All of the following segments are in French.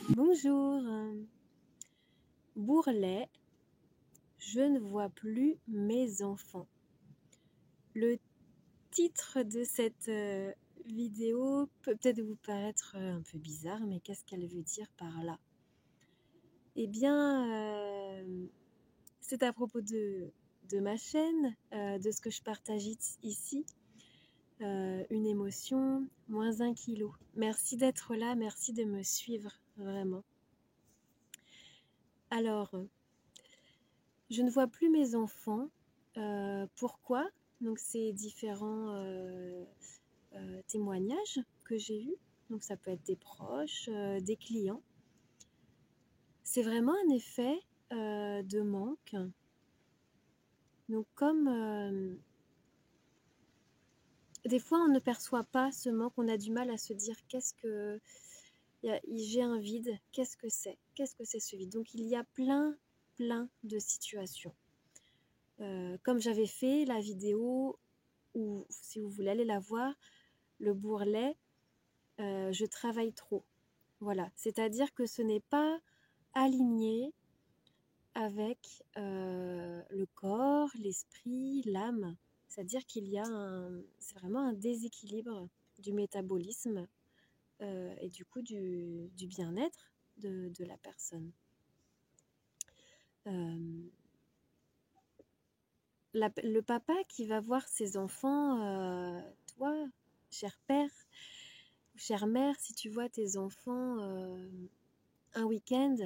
Bonjour. Bourrelet, je ne vois plus mes enfants. Le titre de cette vidéo peut peut-être vous paraître un peu bizarre, mais qu'est-ce qu'elle veut dire par là? Eh bien, c'est à propos de ma chaîne, de ce que je partage ici. Une émotion, moins 1 kilo. Merci d'être là, merci de me suivre, vraiment. Alors, je ne vois plus mes enfants. Pourquoi? Donc, c'est différents témoignages que j'ai eus. Donc, ça peut être des proches, des clients. C'est vraiment un effet de manque. Donc, comme des fois, on ne perçoit pas ce manque, on a du mal à se dire qu'est-ce que j'ai un vide, qu'est-ce que c'est? Qu'est-ce que c'est ce vide? Donc, il y a plein de situations. Comme j'avais fait la vidéo, ou si vous voulez aller la voir, le bourrelet, je travaille trop. Voilà, c'est-à-dire que ce n'est pas aligné avec le corps, l'esprit, l'âme. C'est-à-dire qu'il y a c'est vraiment un déséquilibre du métabolisme et du coup du bien-être de la personne. Le papa qui va voir ses enfants, toi, cher père, chère mère, si tu vois tes enfants un week-end,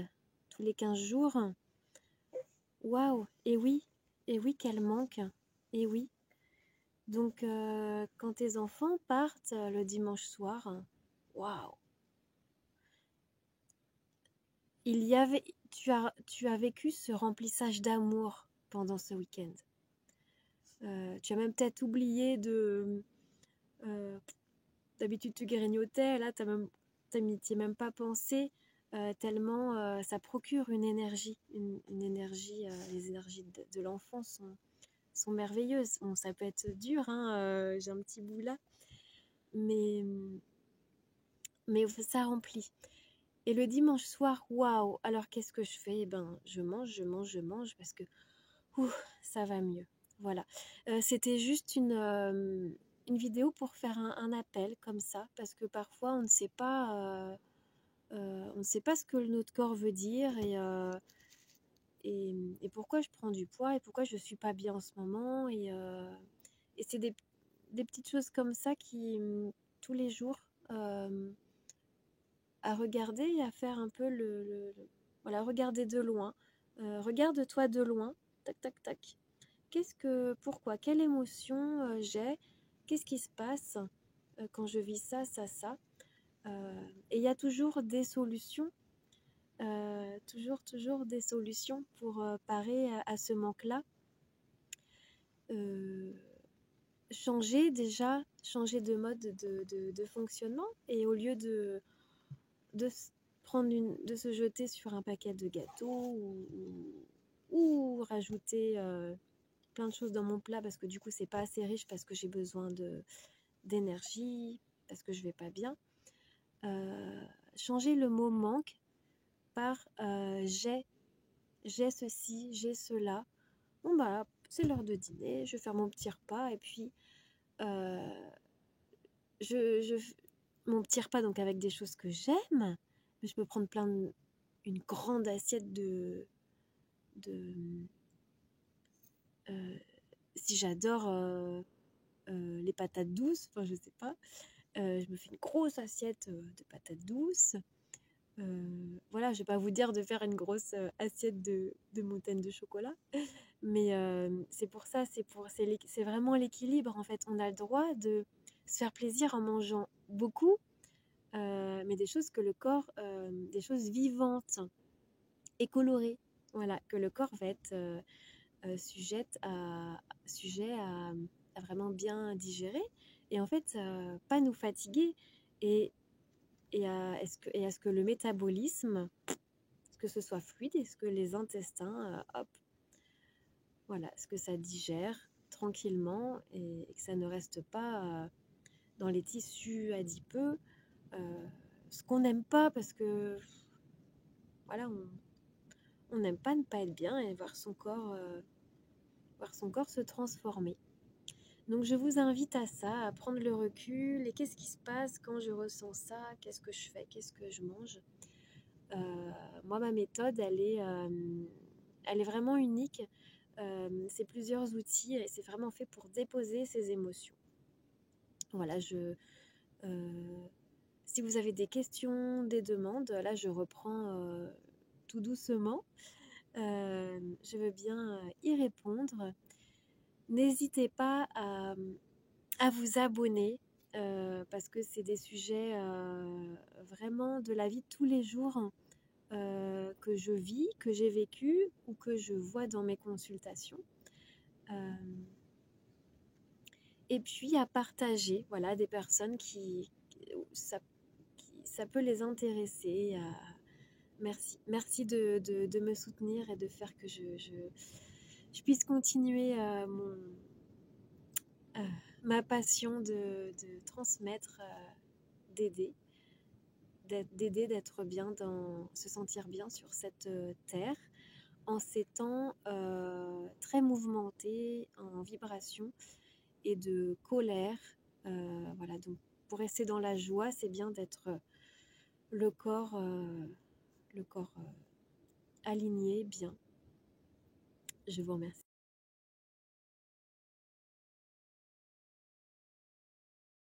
tous les 15 jours, waouh, et oui, quel manque, et oui. Donc, quand tes enfants partent le dimanche soir, waouh, tu as vécu ce remplissage d'amour pendant ce week-end. Tu as même peut-être oublié d'habitude tu grignotais, là t'y as même pas pensé, tellement ça procure une énergie, une énergie, les énergies de l'enfant sont merveilleuses. Bon, ça peut être dur, hein, j'ai un petit bout là, mais ça remplit. Et le dimanche soir, waouh! Alors qu'est-ce que je fais? Eh ben, je mange parce que ça va mieux. Voilà. C'était juste une vidéo pour faire un appel comme ça, parce que parfois on ne sait pas ce que notre corps veut dire et pourquoi je prends du poids et pourquoi je suis pas bien en ce moment. Et c'est des petites choses comme ça qui, tous les jours, à regarder et à faire un peu voilà, regarder de loin. Regarde-toi de loin, tac, tac, tac. Pourquoi, quelle émotion j'ai, qu'est-ce qui se passe quand je vis ça, ça, ça. Et il y a toujours des solutions, toujours des solutions pour parer à ce manque-là. Changer de mode de fonctionnement, et au lieu de de se jeter sur un paquet de gâteaux ou rajouter plein de choses dans mon plat parce que du coup c'est pas assez riche, parce que j'ai besoin d'énergie, parce que je vais pas bien. Changer le mot manque par j'ai ceci, j'ai cela. Bon bah c'est l'heure de dîner, je vais faire mon petit repas et puis euh, je mon petit repas donc avec des choses que j'aime. Je peux prendre une grande assiette de si j'adore les patates douces, enfin je sais pas, je me fais une grosse assiette de patates douces. Voilà, je vais pas vous dire de faire une grosse assiette de montagne de chocolat, mais c'est pour ça, c'est vraiment l'équilibre en fait. On a le droit de se faire plaisir en mangeant beaucoup, mais des choses que le corps, des choses vivantes et colorées, voilà, que le corps va être sujette sujet à vraiment bien digérer, et en fait pas nous fatiguer, et, à ce que le métabolisme, est-ce que ce soit fluide, est-ce que les intestins, hop, voilà, est-ce que ça digère tranquillement et que ça ne reste pas dans les tissus adipeux, ce qu'on n'aime pas parce que voilà, on n'aime pas ne pas être bien et voir son corps se transformer. Donc je vous invite à ça, à prendre le recul et qu'est-ce qui se passe quand je ressens ça, qu'est-ce que je fais, qu'est-ce que je mange. Moi, ma méthode, elle est vraiment unique. C'est plusieurs outils et c'est vraiment fait pour déposer ses émotions. Voilà, si vous avez des questions, des demandes, là je reprends tout doucement. Je veux bien y répondre. N'hésitez pas à vous abonner parce que c'est des sujets vraiment de la vie de tous les jours que je vis, que j'ai vécu ou que je vois dans mes consultations. Et puis à partager, voilà, des personnes ça, ça peut les intéresser. Merci de me soutenir et de faire que je puisse continuer ma passion de transmettre, d'aider, d'être bien, se sentir bien sur cette terre, en ces temps très mouvementés, en vibration et de colère. Voilà, donc pour rester dans la joie, c'est bien d'être le corps aligné, bien. Je vous remercie.